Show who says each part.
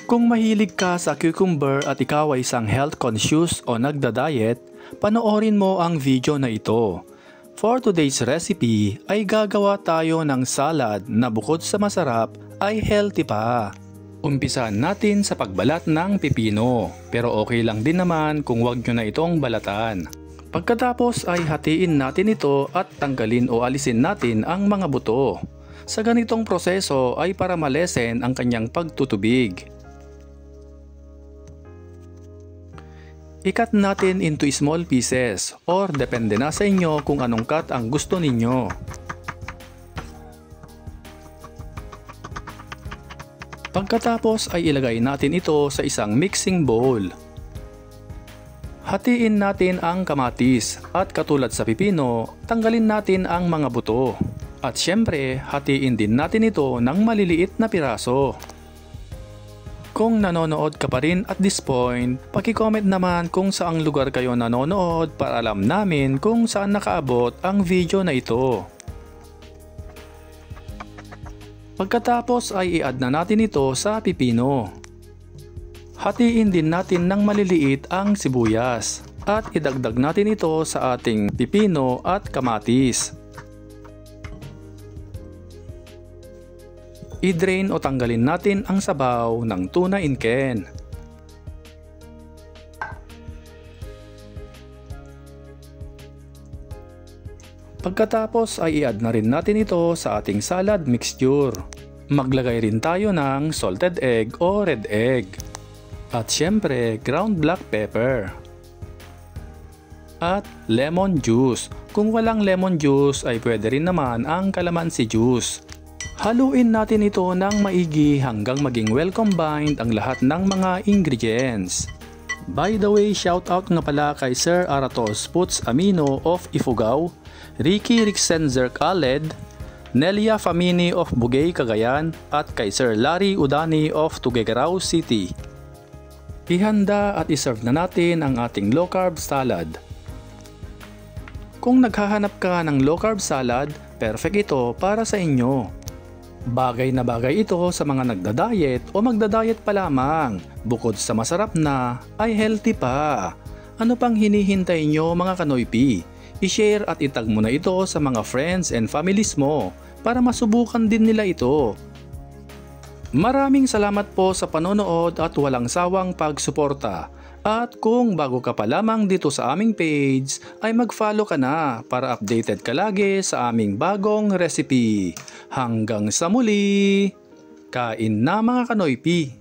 Speaker 1: Kung mahilig ka sa cucumber at ikaw ay isang health conscious o nagda-diet, panoorin mo ang video na ito. For today's recipe ay gagawa tayo ng salad na bukod sa masarap ay healthy pa. Umpisahan natin sa pagbalat ng pipino, pero okay lang din naman kung wag nyo na itong balatan. Pagkatapos ay hatiin natin ito at tanggalin o alisin natin ang mga buto. Sa ganitong proseso ay para malesen ang kanyang pagtutubig. I-cut natin into small pieces or depende na sa inyo kung anong cut ang gusto ninyo. Pagkatapos ay ilagay natin ito sa isang mixing bowl. Hatiin natin ang kamatis at katulad sa pipino, tanggalin natin ang mga buto. At syempre, hatiin din natin ito ng maliliit na piraso. Kung nanonood ka pa rin at this point, paki-comment naman kung saang lugar kayo nanonood para alam namin kung saan nakaabot ang video na ito. Pagkatapos ay i-add na natin ito sa pipino. Hatiin din natin ng maliliit ang sibuyas at idagdag natin ito sa ating pipino at kamatis. I-drain o tanggalin natin ang sabaw ng tuna in can. Pagkatapos ay i-add na rin natin ito sa ating salad mixture. Maglagay rin tayo ng salted egg o red egg. At syempre, ground black pepper. At lemon juice. Kung walang lemon juice ay pwede rin naman ang calamansi juice. Haluin natin ito ng maigi hanggang maging well combined ang lahat ng mga ingredients. By the way, shoutout nga pala kay Sir Aratos Puts Amino of Ifugao, Ricky Rixenzer Khaled, Nelia Famini of Bugay, Cagayan, at kay Sir Larry Udani of Tuguegarao City. Ihanda at iserve na natin ang ating low carb salad. Kung naghahanap ka ng low carb salad, perfect ito para sa inyo. Bagay na bagay ito sa mga nagda-diet o magda-diet pa lamang. Bukod sa masarap na, ay healthy pa. Ano pang hinihintay nyo mga kanoypi? I-share at itag mo na ito sa mga friends and families mo para masubukan din nila ito. Maraming salamat po sa panonood at walang sawang pagsuporta. At kung bago ka pa lamang dito sa aming page, ay mag-follow ka na para updated ka lagi sa aming bagong recipe. Hanggang sa muli, kain na mga kanoypi!